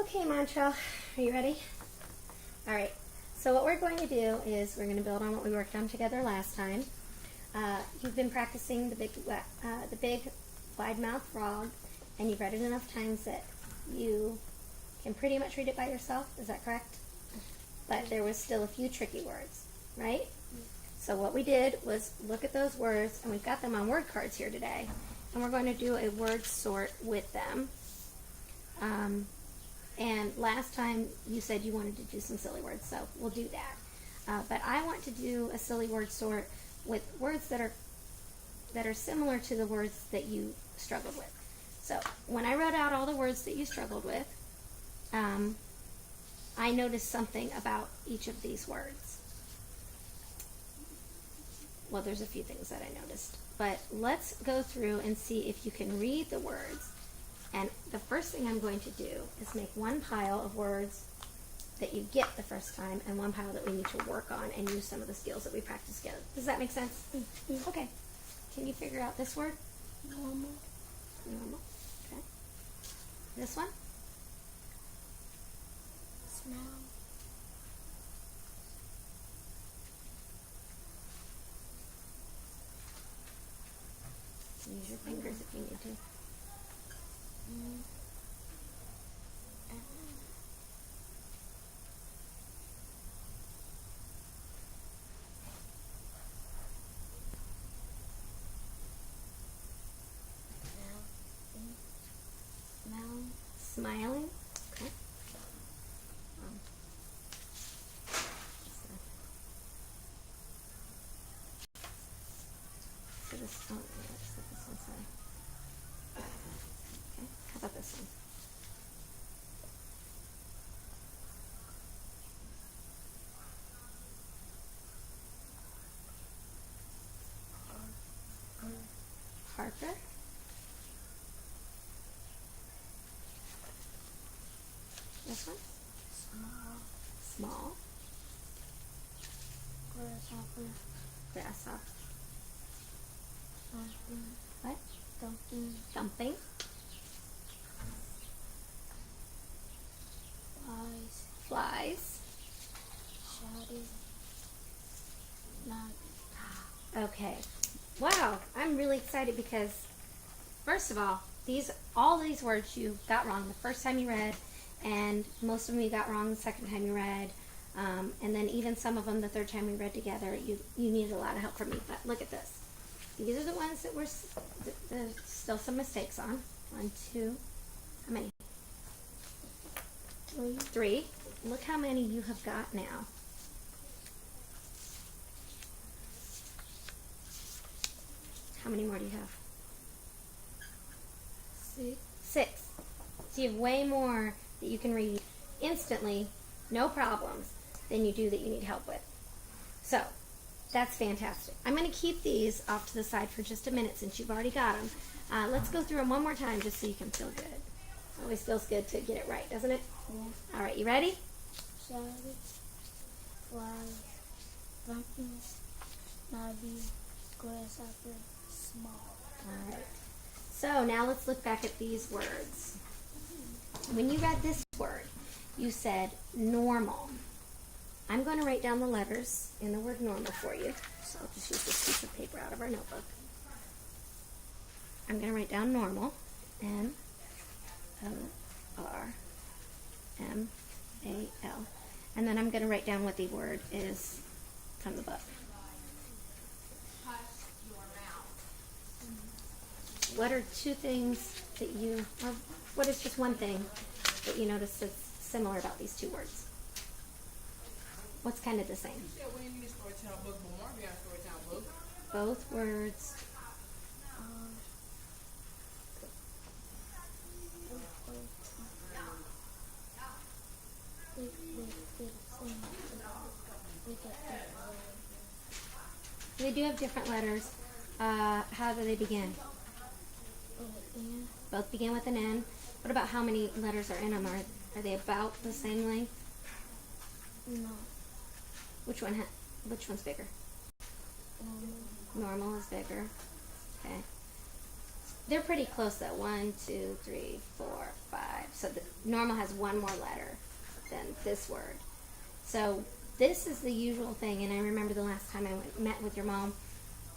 Okay, Montreal, are you ready? All right, so what we're going to do is we're going to build on what we worked on together last time. You've been practicing the big wide-mouthed frog, and you've read it enough times that you can pretty much read it by yourself. Is that correct? But there was still a few tricky words, right? So what we did was look at those words, and we've got them on word cards here today, and we're going to do a word sort with them. And last time you said you wanted to do some silly words, so we'll do that. But I want to do a silly word sort with words that are similar to the words that you struggled with. So when I wrote out all the words that you struggled with, I noticed something about each of these words. Well, there's a few things that I noticed, but let's go through and see if you can read the words. And the first thing I'm going to do is make one pile of words that you get the first time and one pile that we need to work on and use some of the skills that we practiced together. Does that make sense? Mm-hmm. Okay. Can you figure out this word? Normal. Normal. Okay. This one? Smell. Use your fingers if you need to. Smiling. Okay. So this, oh, let's put this one side. Okay. How about this one? Harper. This one? Small. Grasshopper. Grasshopper. Thumping. What? Thumping. Thumping. Flies. Flies. Shouting. Not. Okay. Wow, I'm really excited because, first of all, all these words you got wrong the first time you read, and most of them you got wrong the second time you read, and then even some of them the third time we read together, you needed a lot of help from me. But look at this. These are the ones that there's still some mistakes on. 1, 2, how many? 3. Look how many you have got now. How many more do you have? 6. So you have way more that you can read instantly, no problems, than you do that you need help with. So, that's fantastic. I'm going to keep these off to the side for just a minute since you've already got them. Let's go through them one more time just so you can feel good. Always feels good to get it right, doesn't it? Yeah. All right, you ready? Shouting. Flies. Thumping. Snobby. Grasshopper. Small. All right. So now let's look back at these words. When you read this word, you said normal. I'm going to write down the letters in the word normal for you. So I'll just use this piece of paper out of our notebook. I'm going to write down normal. N-O-R-M-A-L. And then I'm going to write down what the word is from the book. What are two things that you, or what is just one thing that you notice that's similar about these two words? What's kind of the same? You said we didn't need a storytime book, but Marvin got a storytime book. Both words. They do have different letters. How do they begin? Both begin with an N. What about how many letters are in them? Are they about the same length? No. Which one's bigger? Normal is bigger. Okay. They're pretty close though. 1, 2, 3, 4, 5, So the normal has one more letter than this word. So this is the usual thing, and I remember the last time I met with your mom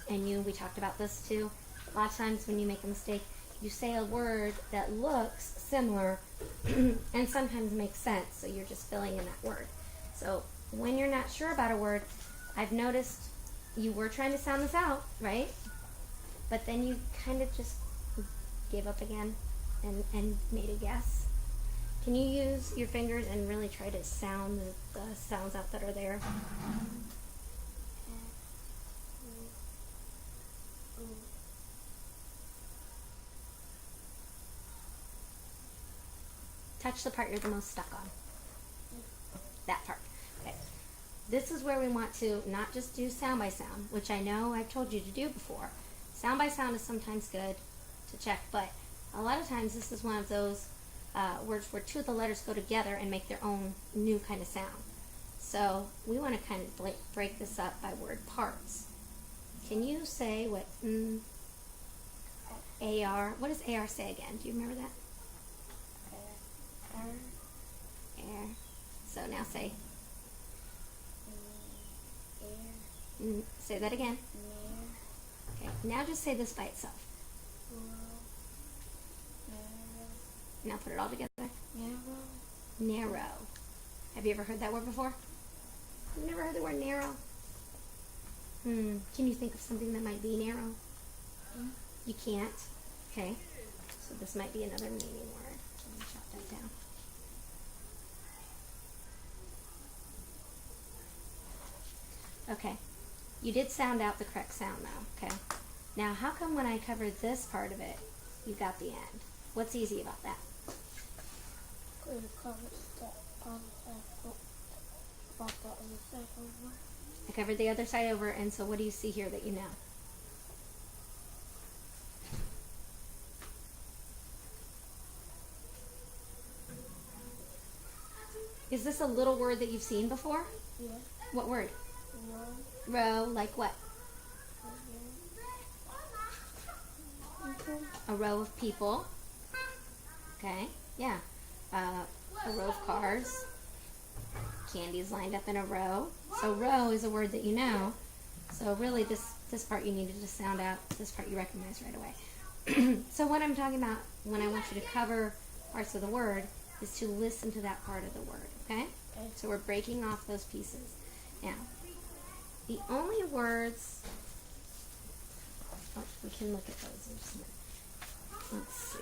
and we talked about this too. A lot of times when you make a mistake, you say a word that looks similar and sometimes makes sense, so you're just filling in that word. So when you're not sure about a word, I've noticed you were trying to sound this out, right? But then you kind of just gave up again and made a guess. Can you use your fingers and really try to sound the sounds out that are there? Touch the part you're the most stuck on. That part. Okay. This is where we want to not just do sound by sound, which I know I've told you to do before. Sound by sound is sometimes good to check, but a lot of times this is one of those words where two of the letters go together and make their own new kind of sound. So we want to kind of break this up by word parts. Can you say what AR, what does AR say again? Do you remember that? Air. So now say. Say that again. Okay. Now just say this by itself. Now put it all together. Narrow. Have you ever heard that word before? You've never heard the word narrow? Can you think of something that might be narrow? You can't? Okay. So this might be another meaning word. Let me jot that down. Okay. You did sound out the correct sound though, okay? Now how come when I covered this part of it, you got the end? What's easy about that? I covered the other side over, and so what do you see here that you know? Is this a little word that you've seen before? Yeah. What word? Row, like what? A row of people. Okay, yeah. A row of cars. Candies lined up in a row. So row is a word that you know. So really this part you needed to sound out. This part you recognize right away. So what I'm talking about when I want you to cover parts of the word is to listen to that part of the word, okay? So we're breaking off those pieces. Now, the only words, we can look at those in just a minute. Let's see.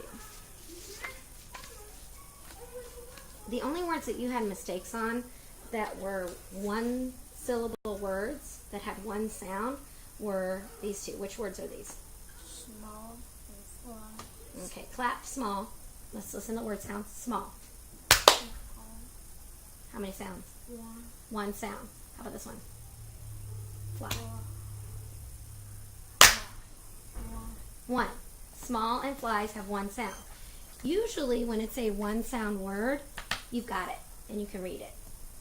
The only words that you had mistakes on that were one syllable words that had one sound were these two. Which words are these? Small and fly. Okay, clap, small. Let's listen to word sounds. Small. How many sounds? One. One sound. How about this one? Fly. One. Small and flies have one sound. Usually when it's a one sound word, you've got it and you can read it.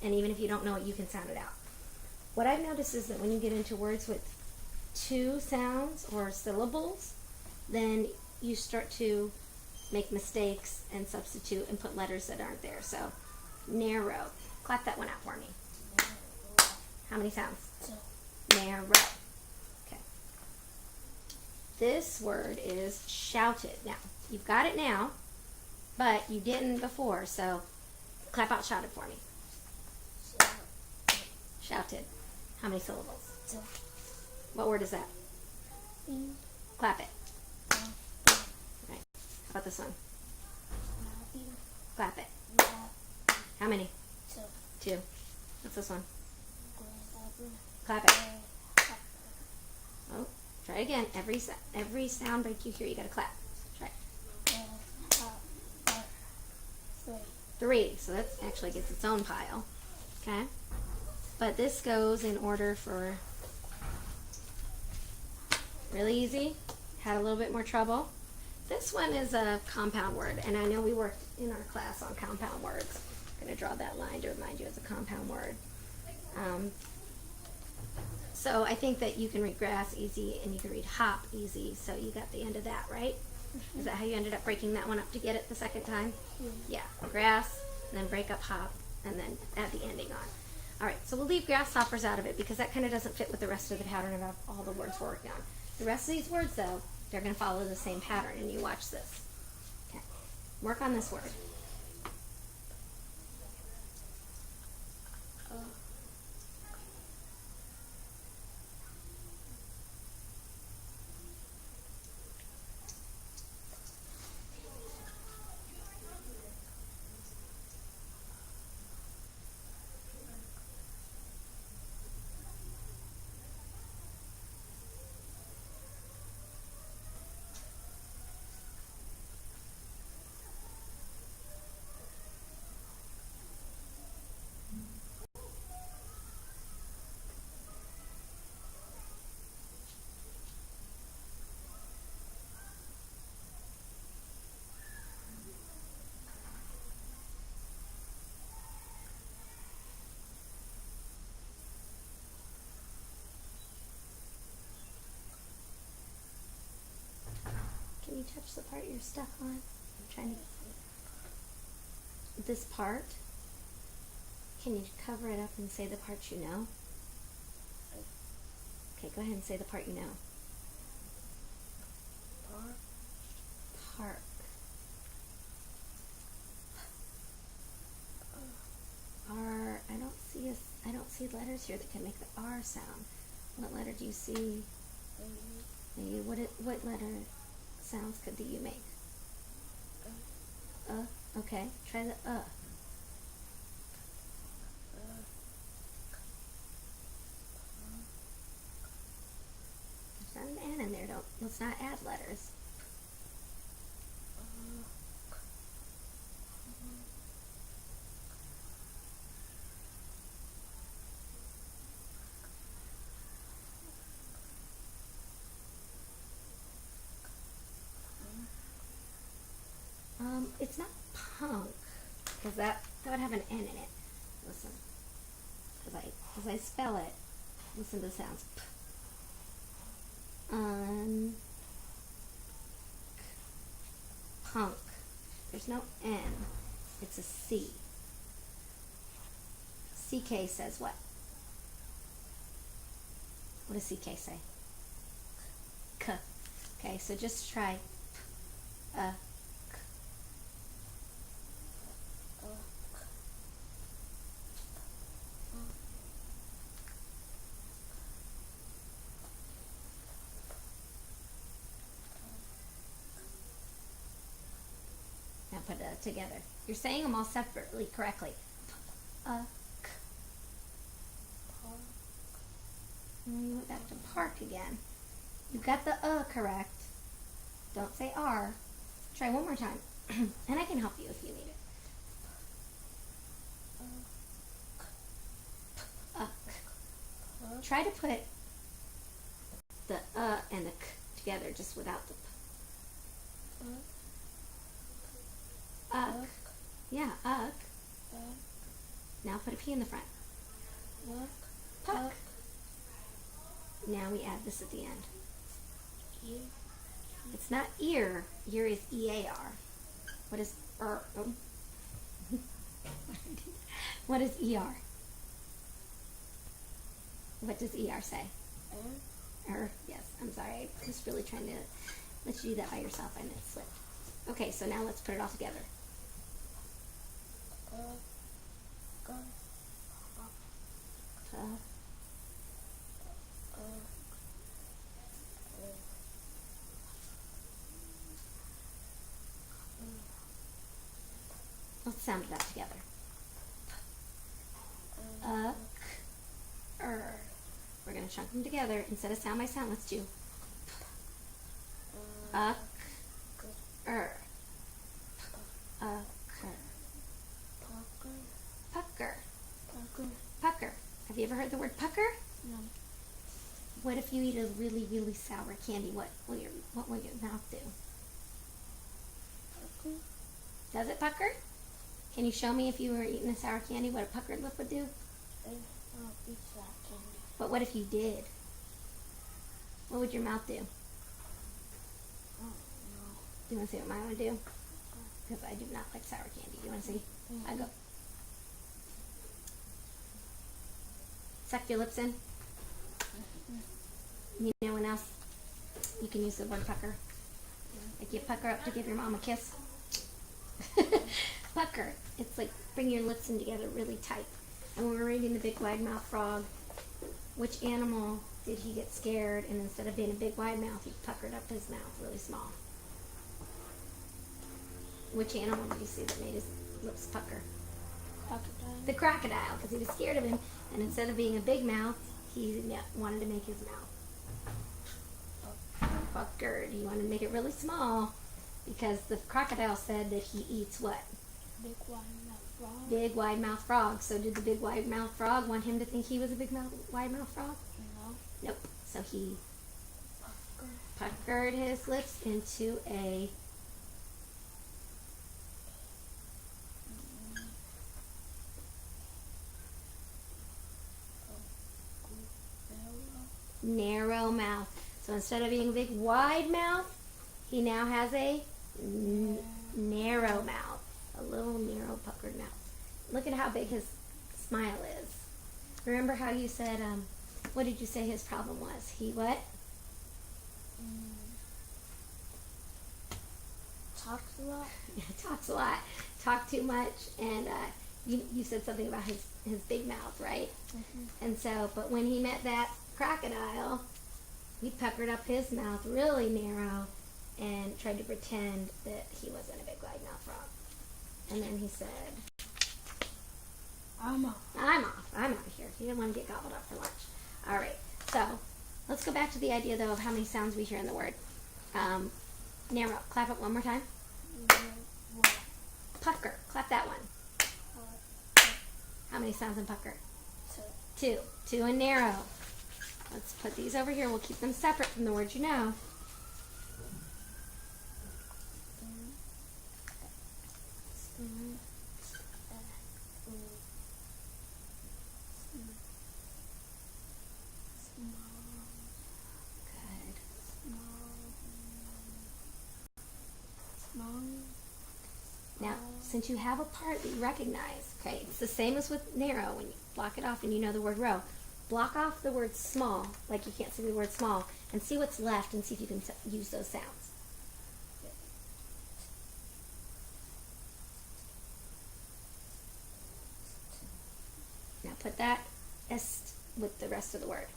And even if you don't know it, you can sound it out. What I've noticed is that when you get into words with two sounds or syllables, then you start to make mistakes and substitute and put letters that aren't there. So, narrow. Clap that one out for me. How many sounds? Two. Narrow. Okay. This word is shouted. Now, you've got it now, but you didn't before, so clap out shouted for me. Shouted. How many syllables? Two. What word is that? Clap it. Right. How about this one? Clap it. How many? Two. Two. What's this one? Clap it. Oh, try again. Every sound break you hear, you gotta clap. Try. Three. So that actually gets its own pile. Okay. But this goes in order for really easy. Had a little bit more trouble. This one is a compound word, and I know we worked in our class on compound words. I'm going to draw that line to remind you it's a compound word. So I think that you can read grass easy and you can read hop easy, so you got the end of that, right? Is that how you ended up breaking that one up to get it the second time? Yeah, grass, and then break up hop, and then add the ending on. All right, so we'll leave grasshoppers out of it because that kind of doesn't fit with the rest of the pattern of all the words we're working on. The rest of these words, though, they're going to follow the same pattern, and you watch this. Okay, work on this word. Can you touch the part you're stuck on? I'm trying to. This part, can you cover it up and say the part you know? Okay, go ahead and say the part you know. Park. R. I don't see letters here that can make the R sound. What letter do you see? Maybe what letter sounds do you make? Okay. Try the There's not an N in there. Let's not add letters. It's not punk, because that would have an N in it. Listen, as I spell it, listen to the sounds. P, punk. There's no N. It's a C. CK says what? What does CK say? K. Okay, so just try K. Now put it together. You're saying them all separately correctly. K. And you went back to park again. You got the correct. Don't say R. Try one more time. And I can help you if you need it. Try to put the and the K together just without the P. Yeah, Now put a P in the front. Puck. Now we add this at the end. It's not ear. Ear is EAR. What is er? What is ER? What does ER say? Yes, I'm sorry. I was really trying to let you do that by yourself and it slipped. Okay, so now let's put it all together. Let's sound that together. We're going to chunk them together. Instead of sound by sound, let's do pucker. Pucker. Have you ever heard the word pucker? No. What if you eat a really, really sour candy? What will your mouth do? Does it pucker? Can you show me if you were eating a sour candy what a puckered lip would do? Eat that candy. But what if you did? What would your mouth do? you want to see what mine would do? Because I do not like sour candy. You want to see? I go. Suck your lips in. You know when else you can use the word pucker? Like you pucker up to give your mom a kiss. Pucker. It's like bring your lips in together really tight. And when we're reading the big wide mouth frog, which animal did he get scared and instead of being a big wide mouth, he puckered up his mouth really small? Which animal did you see that made his lips pucker? Crocodile. The crocodile, because he was scared of him, and instead of being a big mouth, he wanted to make his mouth puckered. He wanted to make it really small because the crocodile said that he eats what? Big wide mouth frog. Big wide mouth frog. So did the big wide mouth frog want him to think he was a big wide mouth frog? No. Nope. So he Pucker. puckered his lips into a narrow mouth. So instead of being a big wide mouth, he now has a narrow mouth. A little narrow puckered mouth. Look at how big his smile is. Remember how you said, what did you say his problem was? He what? Talks a lot. Talks a lot. Talk too much. And you said something about his big mouth, right? And so, but when he met that crocodile, he puckered up his mouth really narrow and tried to pretend that he wasn't a big wide mouth frog. And then he said, I'm off. I'm out of here. He didn't want to get gobbled up for lunch. All right, so let's go back to the idea, though, of how many sounds we hear in the word. Narrow. Clap it one more time. Pucker. Clap that one. How many sounds in pucker? Two. Two in narrow. Let's put these over here. We'll keep them separate from the words you know. Now, since you have a part that you recognize, okay, it's the same as with narrow. When you block it off and you know the word row, block off the word small, like you can't see the word small, and see what's left and see if you can use those sounds. Now put that est with the rest of the word.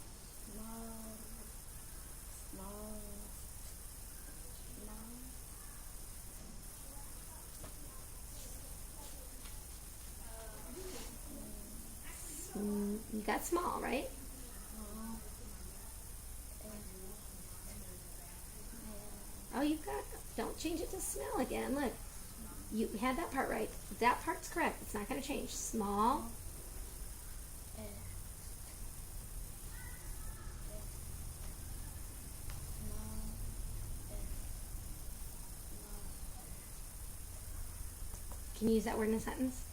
You got small, right? Oh, you got, don't change it to smell again. Look, you had that part right. That part's correct. It's not going to change. Small. Can you use that word in a sentence?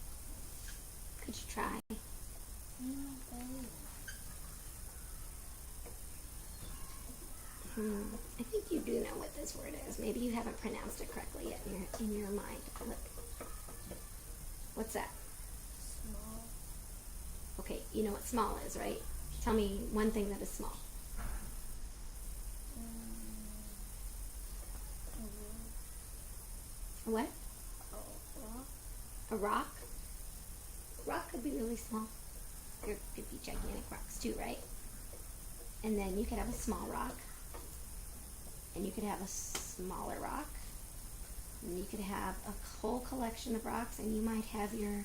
Could you try? I think you do know what this word is. Maybe you haven't pronounced it correctly yet in your mind. Look. What's that? Small. Okay, you know what small is, right? Tell me one thing that is small. What? A rock? A rock could be really small. There could be gigantic rocks too, right? And then you could have a small rock. And you could have a smaller rock. And you could have a whole collection of rocks, and you might have your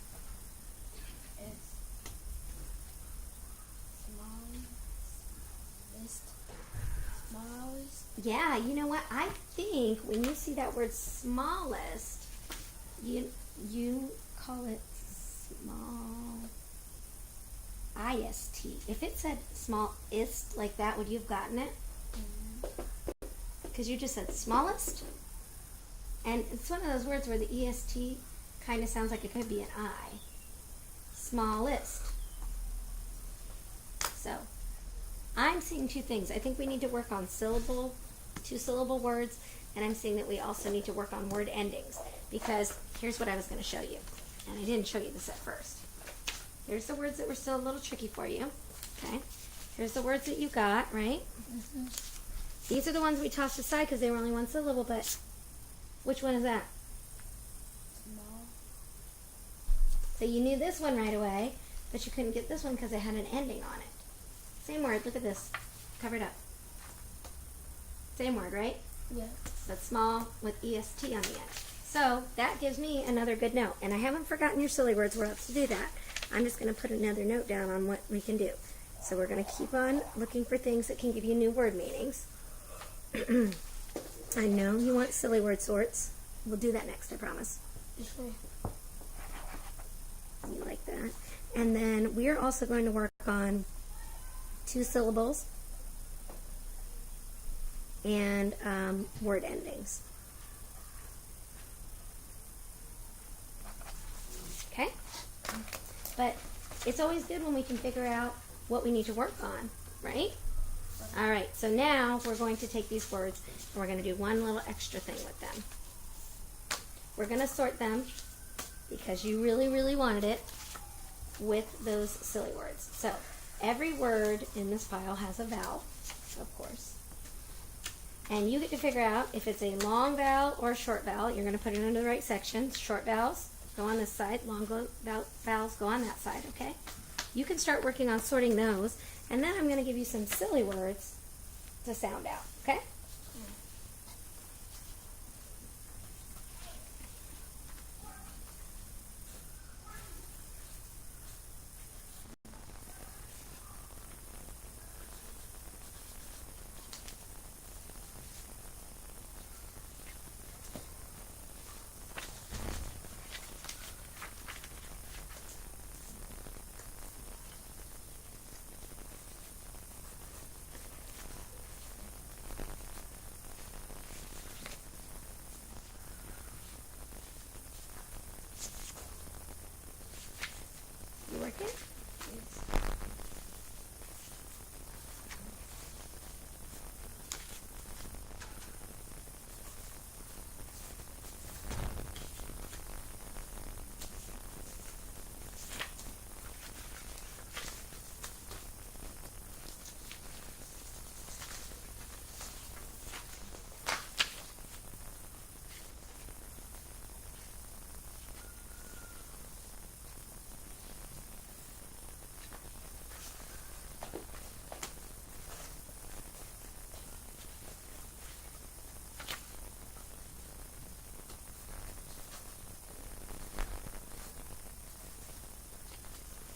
smallest. Yeah, you know what? I think when you see that word smallest, you call it small ist. If it said smallest like that, would you have gotten it? Because you just said smallest. And it's one of those words where the est kind of sounds like it could be an I. Smallest. So, I'm seeing two things. I think we need to work on two-syllable words, and I'm seeing that we also need to work on word endings, because here's what I was going to show you, and I didn't show you this at first. Here's the words that were still a little tricky for you, okay? Here's the words that you got, right? Mm-hmm. These are the ones we tossed aside because they were only one syllable, but which one is that? Small. So you knew this one right away, but you couldn't get this one because it had an ending on it. Same word, look at this, cover it up. Same word, right? Yeah. But small with EST on the end. So that gives me another good note. And I haven't forgotten your silly words. We're up to do that. I'm just going to put another note down on what we can do. So we're going to keep on looking for things that can give you new word meanings. I know you want silly word sorts. We'll do that next, I promise. Sure. You like that. And then we are also going to work on 2 syllables and word endings. Okay? But it's always good when we can figure out what we need to work on, right? All right, so now we're going to take these words and we're going to do one little extra thing with them. We're going to sort them, because you really, really wanted it, with those silly words. So every word in this pile has a vowel, of course. And you get to figure out if it's a long vowel or a short vowel. You're going to put it into the right section. Short vowels go on this side, vowels go on that side, okay? You can start working on sorting those, and then I'm going to give you some silly words to sound out, okay? You working?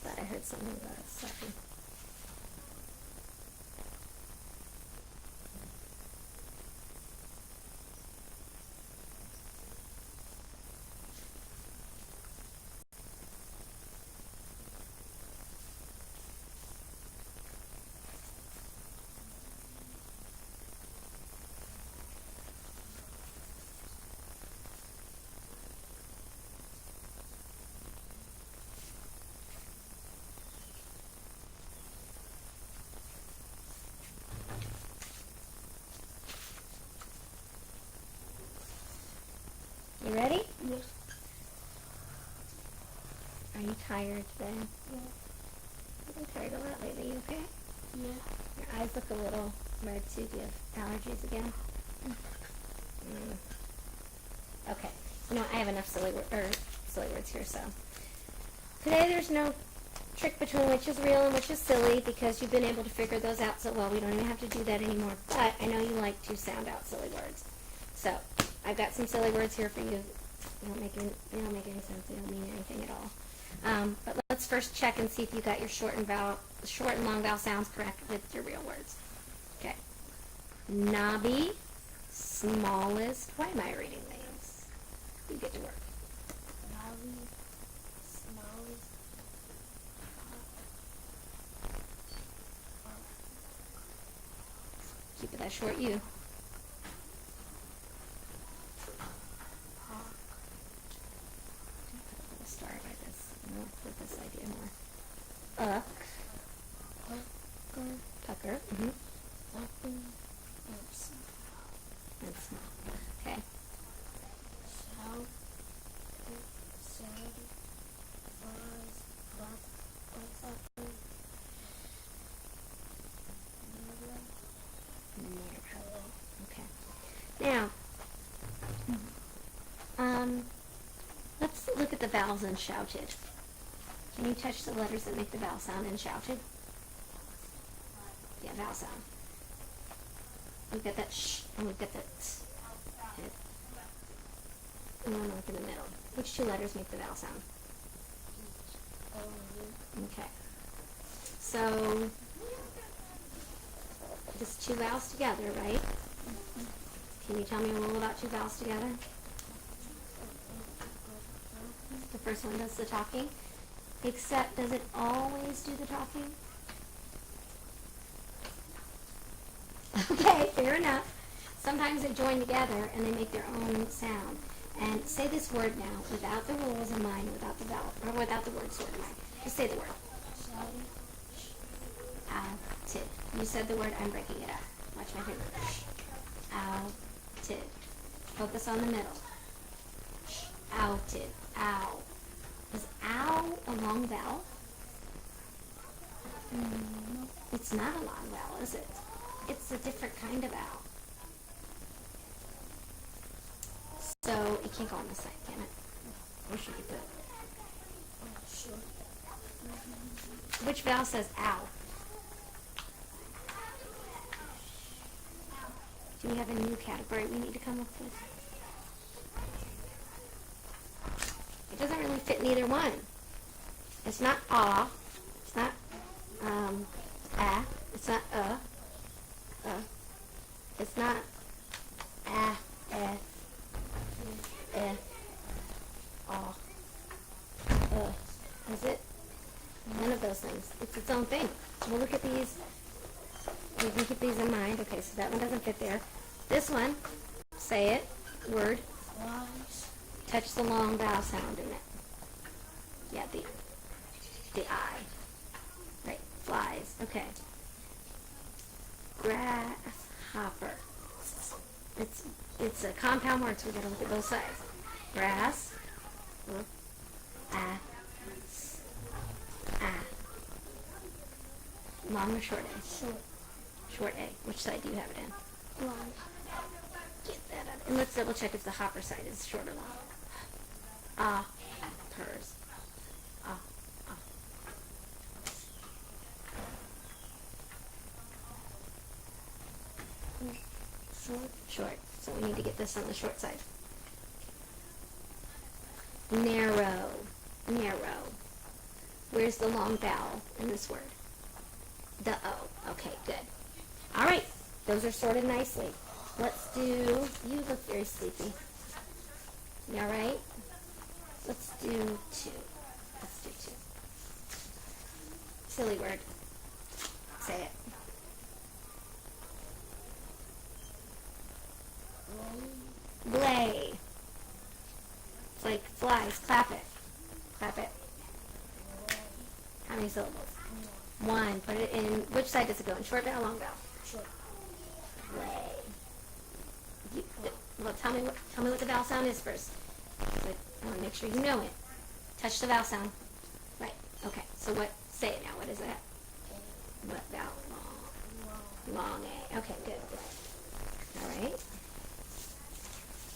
Thought I heard something about a sucking. You ready? Yeah. Are you tired today? Yeah. You've been tired a lot lately, you okay? Yeah. Your eyes look a little red too. Do you have allergies again? Okay. You know, I have enough silly words here, so. Today there's no trick between which is real and which is silly, because you've been able to figure those out so well. We don't even have to do that anymore. But I know you like to sound out silly words. So I've got some silly words here for you. They don't make any sense. They don't mean anything at all. But let's first check and see if you got your short and long vowel sounds correct with your real words. Okay. Knobby, smallest. Why am I reading these? You get to work. Knobby, smallest. Keep it that short, you. Hawk. We'll start by this. We'll put this idea more. Pucker. Tucker. Open. And small. And small. Now, let's look at the vowels in shouted. Can you touch the letters that make the vowel sound in shouted? Yeah, vowel sound. We've got that sh, and we've got that t. And then look in the middle. Which two letters make the vowel sound? Okay. So, just two vowels together, right? Can you tell me a little about two vowels together? The first one does the talking. Except, does it always do the talking? Okay, fair enough. Sometimes they join together and they make their own sound. And say this word now without the rules in mind, without the vowel, or without the word in mind. Just say the word. Outed. You said the word, I'm breaking it up. Watch my finger. Outed. Focus on the middle. Outed. Ow. Is ow a long vowel? No. It's not a long vowel, is it? It's a different kind of vowel. So it can't go on this side, can it? Or should you put it? Sure. Which vowel says ow? Do we have a new category we need to come up with? It doesn't really fit in either one. It's not ah. It's not ah. It's not It's not ah, ah, is it? None of those things. It's its own thing. We'll look at these. We can keep these in mind. Okay, so that one doesn't fit there. This one, say it, word. Flies. Touch the long vowel sound in it. Yeah, the I. Right, flies. Okay. Grasshopper. It's a compound word, so we're going to look at both sides. Grass. Long or short A? Short. Short A. Which side do you have it in? Long. Get that out. And let's double check if the hopper side is short or long. Purrs. Short. Short. So we need to get this on the short side. Narrow. Narrow. Where's the long vowel in this word? The O. Okay, good. All right. Those are sorted nicely. Let's do, you look very sleepy. You all right? Let's do two. Let's do two. Silly word. Say it. Blay. It's like flies. Clap it. Clap it. How many syllables? One. Put it in. Which side does it go in? Short vowel, long vowel? Short. Blay. Well, tell me what the vowel sound is first. So I want to make sure you know it. Touch the vowel sound. Right. Okay. So what? Say it now. What is that? What vowel? Long A. Okay. Good. All right.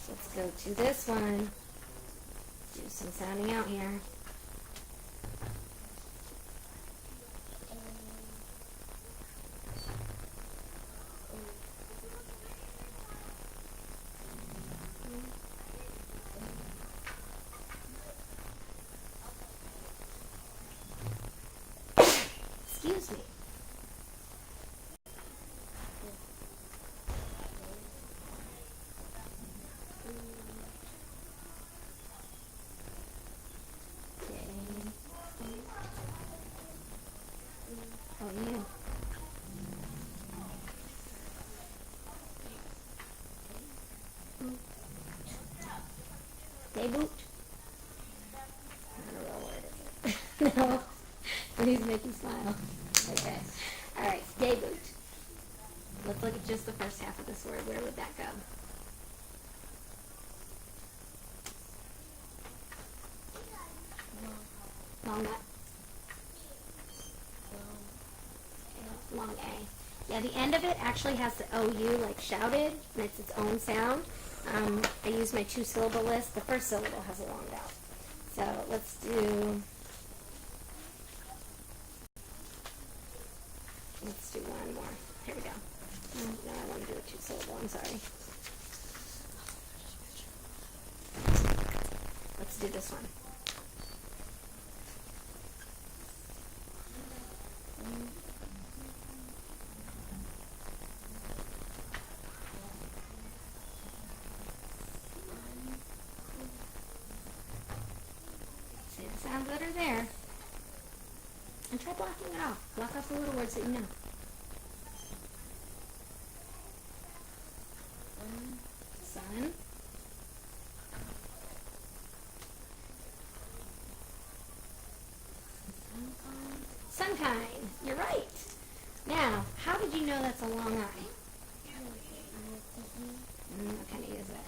Let's go to this one. Do some sounding out here. Excuse me. Oh, yeah. Day boot. I don't know what word is it. No. Please make you smile. Okay. All right. Day boot. Let's look at just the first half of this word. Where would that go? Long nut. Long A. Yeah, the end of it actually has the OU like shouted, and it's its own sound. I use my 2-syllable list. The first syllable has a long vowel. So let's do one more. Here we go. No, I want to do a 2-syllable. I'm sorry. Let's do this one. See the sounds that are there. And try blocking it off. Block off the little words that you know. Sun. Sunkind. You're right. Now, how did you know that's a long I? What kind of E is that?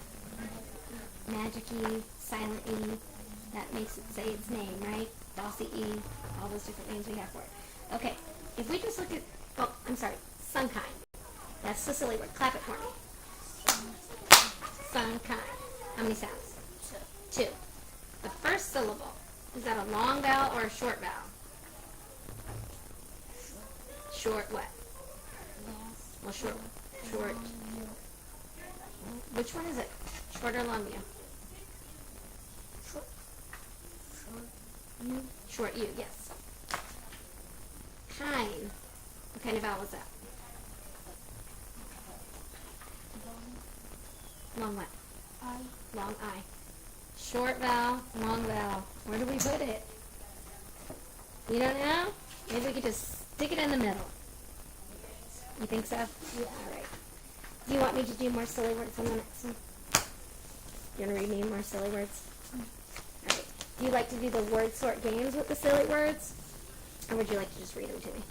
Magic E, silent E. That makes it say its name, right? Bossy E, all those different names we have for it. Okay, if we just look at, oh, I'm sorry, sunkind. That's the silly word. Clap it for me. Sunkind. How many sounds? 2. The first syllable, is that a long vowel or a short vowel? Short what? Well, short. Which one is it? Short or long U? Short U, yes. Kind. What kind of vowel is that? Long what? I. Long I. Short vowel, long vowel. Where do we put it? You don't know? Maybe we could just stick it in the middle. You think so? Yeah. All right. Do you want me to do more silly words on the next one? You want to read me more silly words? All right. Do you like to do the word sort games with the silly words? Or would you like to just read them to me?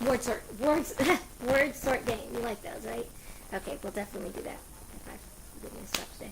Word sort game. You like those, right? Okay, we'll definitely do that if I did my stuff today.